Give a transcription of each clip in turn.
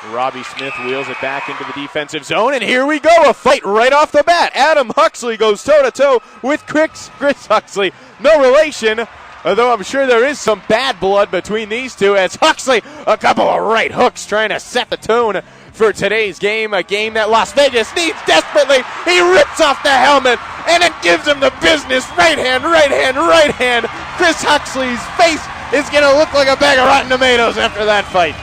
Robbie Smith wheels it back into the defensive zone, and here we go, a fight right off the bat. Adam Huxley goes toe-to-toe with Chris Huxley. No relation, although I'm sure there is some bad blood between these two, as Huxley, a couple of right hooks trying to set the tone for today's game, a game that Las Vegas needs desperately. He rips off the helmet, and it gives him the business. Right hand, right hand, right hand. Chris Huxley's face is going to look like a bag of rotten tomatoes after that fight.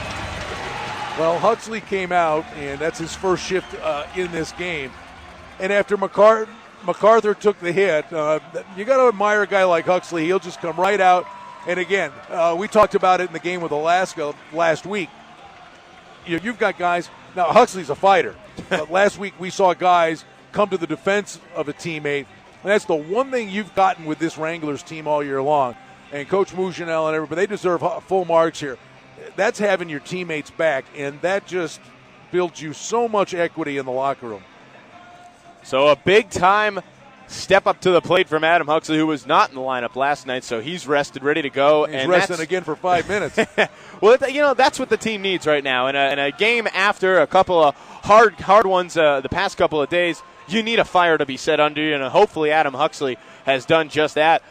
Well, Huxley came out, and that's his first shift in this game. And after MacArthur took the hit, you got to admire a guy like Huxley. He'll just come right out. And again, we talked about it in the game with Alaska last week. You've got guys. Now, Huxley's a fighter. But last week we saw guys come to the defense of a teammate. And that's the one thing you've gotten with this Wranglers team all year long. And Coach Mouchinel and everybody, they deserve full marks here. That's having your teammates back, and that just builds you so much equity in the locker room. So a big-time step up to the plate from Adam Huxley, who was not in the lineup last night, so he's rested, ready to go. He's resting again for 5 minutes. Well, that's what the team needs right now. In a game after a couple of hard ones the past couple of days, you need a fire to be set under you, and hopefully Adam Huxley has done just that.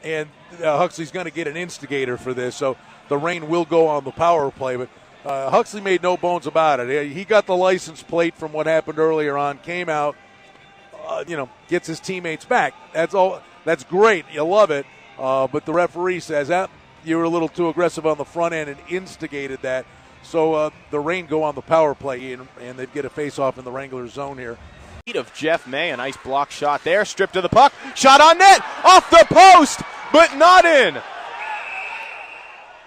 And Huxley's going to get an instigator for this, so the rain will go on the power play. But Huxley made no bones about it. He got the license plate from what happened earlier on, came out, gets his teammates back. That's all. That's great. You love it. But the referee says that you were a little too aggressive on the front end and instigated that. So the rain go on the power play, and they'd get a face-off in the Wranglers zone here. Of Jeff May, a nice block shot there, stripped of the puck, shot on net, off the post, but not in.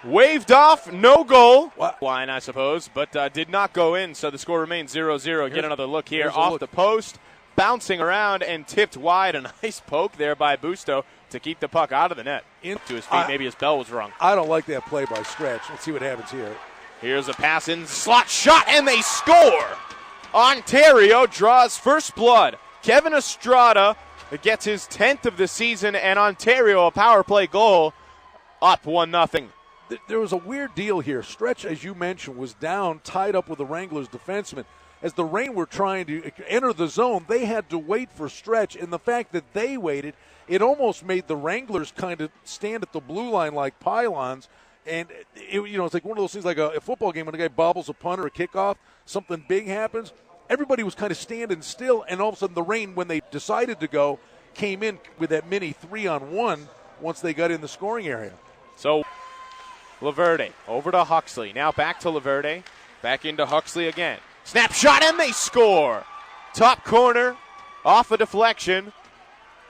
Waved off, no goal. Line, I suppose, but did not go in, so the score remains 0-0. Get another look here, off the post, bouncing around and tipped wide. A nice poke there by Busto to keep the puck out of the net. To his feet, maybe his bell was wrong. I don't like that play by Stretch. Let's see what happens here. Here's a pass in, slot shot, and they score. Ontario draws first blood. Kevin Estrada gets his 10th of the season, and Ontario a power play goal, up 1-0. There was a weird deal here. Stretch, as you mentioned, was down, tied up with the Wranglers defenseman. As the Reign were trying to enter the zone, they had to wait for Stretch, and the fact that they waited, it almost made the Wranglers kind of stand at the blue line like pylons. And, it's like one of those things like a football game when a guy bobbles a punt or a kickoff, something big happens. Everybody was kind of standing still, and all of a sudden the Reign, when they decided to go, came in with that mini 3-on-1 once they got in the scoring area. So Laverde over to Huxley. Now back to Laverde. Back into Huxley again. Snap shot, and they score. Top corner, off a deflection.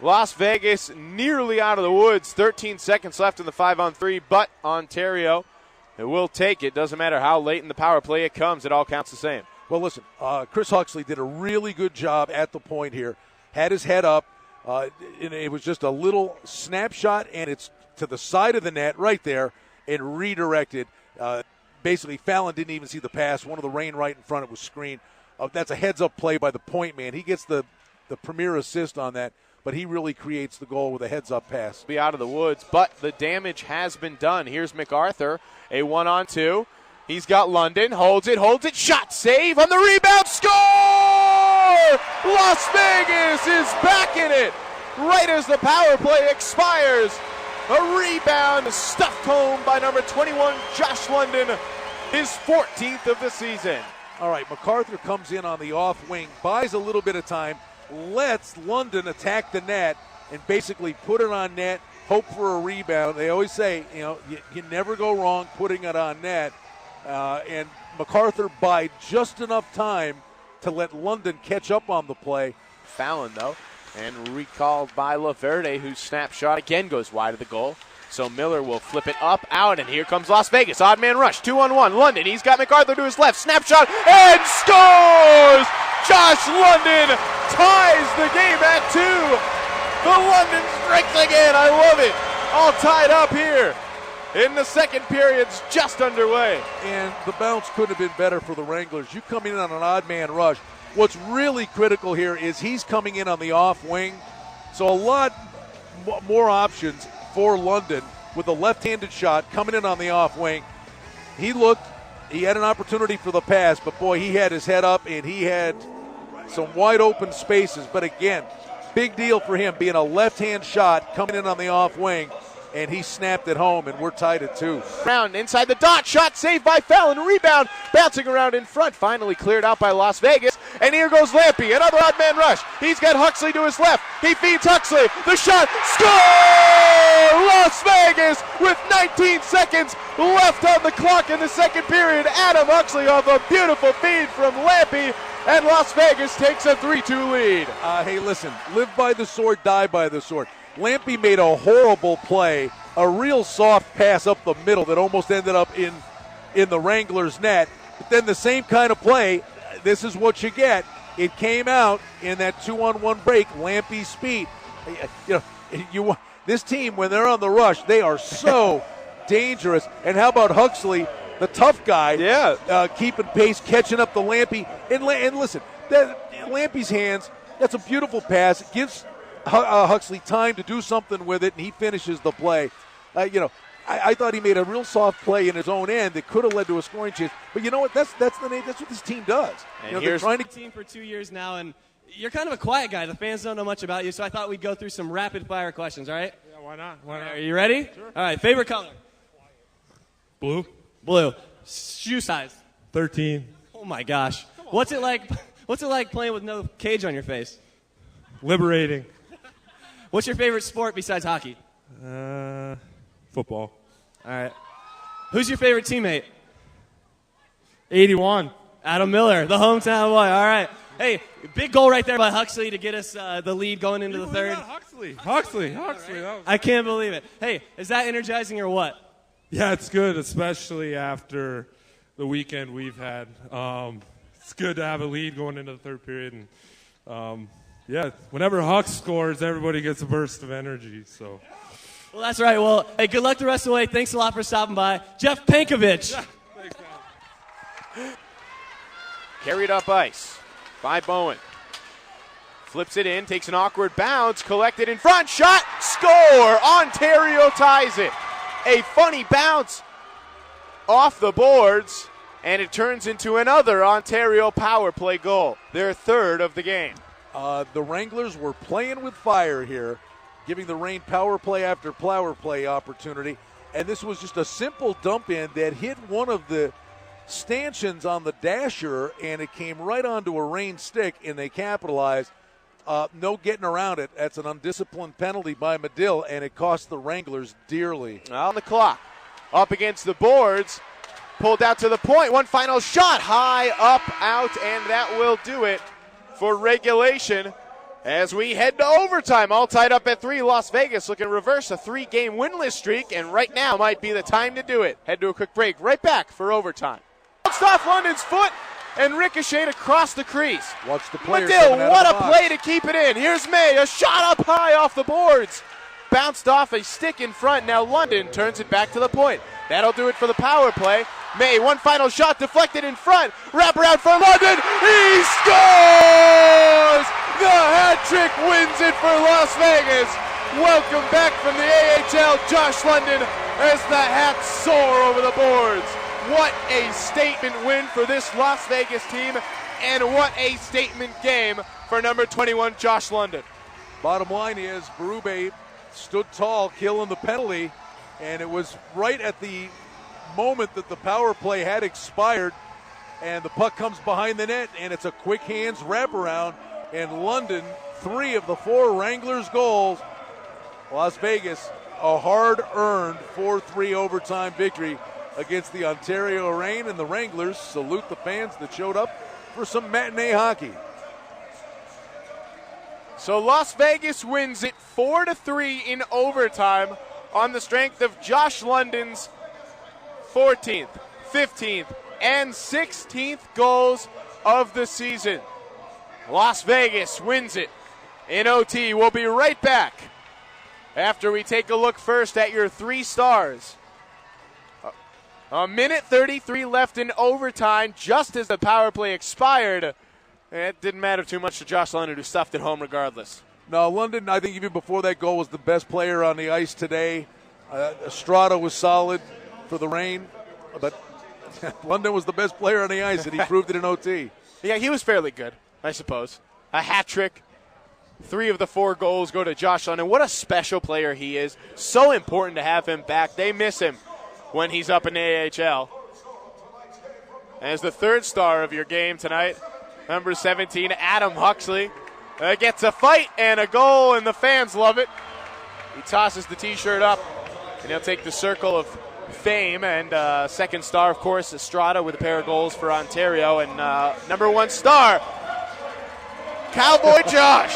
Las Vegas nearly out of the woods. 13 seconds left in the 5-on-3, but Ontario will take it. Doesn't matter how late in the power play it comes. It all counts the same. Well, listen, Chris Huxley did a really good job at the point here. Had his head up. And it was just a little snapshot, and it's to the side of the net right there and redirected. Basically, Fallon didn't even see the pass. One of the Reign right in front, it was screened. That's a heads-up play by the point man. He gets the premier assist on that, but he really creates the goal with a heads-up pass. Be out of the woods, but the damage has been done. Here's MacArthur, a 1-on-2. He's got London, holds it, shot, save on the rebound, score! Las Vegas is back in it right as the power play expires. A rebound stuffed home by number 21, Josh London, his 14th of the season. All right, MacArthur comes in on the off wing, buys a little bit of time, lets London attack the net, and basically put it on net, hope for a rebound. They always say, you never go wrong putting it on net. And MacArthur bide just enough time to let London catch up on the play. Fallon, though, and recalled by Laverde, whose snap shot again goes wide of the goal. So Miller will flip it up, out, and here comes Las Vegas. Odd man rush, 2-on-1. London, he's got MacArthur to his left. Snapshot, and scores! Josh London ties the game at 2. The London strikes again. I love it. All tied up here. In the second period's just underway. And the bounce couldn't have been better for the Wranglers. You come in on an odd man rush. What's really critical here is he's coming in on the off wing. So a lot more options for London with a left-handed shot coming in on the off wing. He looked, He had an opportunity for the pass, but boy, he had his head up and he had some wide open spaces. But again, big deal for him being a left-hand shot coming in on the off wing, and he snapped it home, and we're tied at 2. Brown inside the dot, shot saved by Fallon, rebound, bouncing around in front, finally cleared out by Las Vegas, and here goes Lampy, another odd man rush. He's got Huxley to his left, he feeds Huxley, the shot, score! Las Vegas with 19 seconds left on the clock in the second period. Adam Huxley off a beautiful feed from Lampy, and Las Vegas takes a 3-2 lead. Hey, listen, live by the sword, die by the sword. Lampy made a horrible play, a real soft pass up the middle that almost ended up in the Wranglers' net. But then the same kind of play, this is what you get. It came out in that 2-on-1 break, Lampy's speed. This team, when they're on the rush, they are so dangerous. And how about Huxley, the tough guy, keeping pace, catching up the Lampy. And listen, Lampy's hands, that's a beautiful pass. It gives Huxley time to do something with it, and he finishes the play. I thought he made a real soft play in his own end that could have led to a scoring chance. But you know what? That's the name. That's what this team does. And they're trying to team for 2 years now, and you're kind of a quiet guy. The fans don't know much about you, so I thought we'd go through some rapid-fire questions. All right? Yeah, why not? Why not? Are you ready? Sure. All right. Favorite color? Blue. Blue. Shoe size? 13. Oh my gosh. What's it like? What's it like playing with no cage on your face? Liberating. What's your favorite sport besides hockey? Football. All right. Who's your favorite teammate? 81. Adam Miller, the hometown boy. All right. Hey, big goal right there by Huxley to get us the lead going into the third. Huxley. I can't believe it. Hey, is that energizing or what? Yeah, it's good, especially after the weekend we've had. It's good to have a lead going into the third period. And, whenever Huck scores, everybody gets a burst of energy. So. Well, that's right. Well, hey, good luck the rest of the way. Thanks a lot for stopping by. Jeff Pankovich. Yeah, thanks, man. Carried up ice by Bowen. Flips it in, takes an awkward bounce, collected in front, shot, score! Ontario ties it. A funny bounce off the boards, and it turns into another Ontario power play goal, their third of the game. The Wranglers were playing with fire here, giving the Reign power play after power play opportunity, and this was just a simple dump in that hit one of the stanchions on the dasher, and it came right onto a Reign stick, and they capitalized. No getting around it. That's an undisciplined penalty by Medill, and it cost the Wranglers dearly. On the clock, up against the boards, pulled out to the point. One final shot, high, up, out, and that will do it for regulation as we head to overtime. All tied up at 3. Las Vegas looking to reverse a 3-game winless streak, and right now might be the time to do it. Head to a quick break. Right back for overtime. Bounced off London's foot and ricocheted across the crease. Watch the player. Medill, what a play to keep it in. Here's May, a shot up high off the boards. Bounced off a stick in front. Now London turns it back to the point. That'll do it for the power play. May, one final shot deflected in front. Wrap around for London. He scores! The hat trick wins it for Las Vegas. Welcome back from the AHL, Josh London, as the Hats soar over the boards. What a statement win for this Las Vegas team, and what a statement game for number 21, Josh London. Bottom line is, Berube stood tall, killing the penalty, and it was right at the moment that the power play had expired, and the puck comes behind the net, and it's a quick hands wraparound, and London, 3 of the 4 Wranglers goals. Las Vegas, a hard-earned 4-3 overtime victory against the Ontario Reign, and the Wranglers salute the fans that showed up for some matinee hockey. So Las Vegas wins it 4-3 in overtime on the strength of Josh London's 14th, 15th, and 16th goals of the season. Las Vegas wins it in OT. We'll be right back after we take a look first at your 3 stars. A minute 33 left in overtime, just as the power play expired. It didn't matter too much to Josh London, who stuffed it home regardless. No, London, I think even before that goal, was the best player on the ice today. Estrada was solid for the Reign, but London was the best player on the ice, and he proved it in OT. Yeah, he was fairly good, I suppose. A hat trick. 3 of the 4 goals go to Josh London. What a special player he is. So important to have him back. They miss him when he's up in the AHL. As the 3rd star of your game tonight, number 17, Adam Huxley, gets a fight and a goal, and the fans love it. He tosses the T-shirt up, and he'll take the circle of fame. And 2nd star, of course, Estrada with a pair of goals for Ontario. And number 1 star, Cowboy Josh,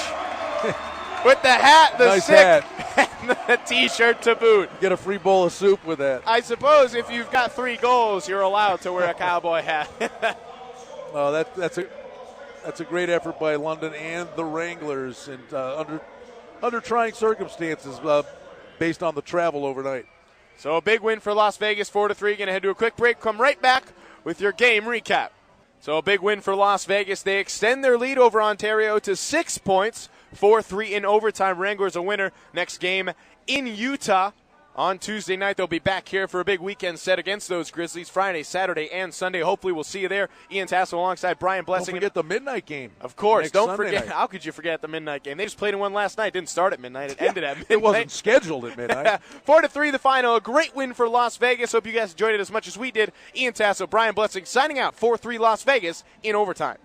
with the hat, the nice stick, hat. and the T-shirt to boot. Get a free bowl of soup with that. I suppose if you've got 3 goals, you're allowed to wear a cowboy hat. Oh, that's a great effort by London and the Wranglers, and under trying circumstances based on the travel overnight. So a big win for Las Vegas, 4-3. Going to head to a quick break. Come right back with your game recap. So a big win for Las Vegas. They extend their lead over Ontario to 6 points, 4-3 in overtime. Wranglers a winner. Next game in Utah on Tuesday night. They'll be back here for a big weekend set against those Grizzlies Friday, Saturday, and Sunday. Hopefully we'll see you there. Ian Tassel alongside Brian Blessing. Don't forget the midnight game. Of course. Don't Sunday forget. night. How could you forget the midnight game? They just played in one last night. Didn't start at midnight. It ended at midnight. It wasn't scheduled at midnight. 4-3 the final. A great win for Las Vegas. Hope you guys enjoyed it as much as we did. Ian Tassel, Brian Blessing signing out. 4-3 Las Vegas in overtime.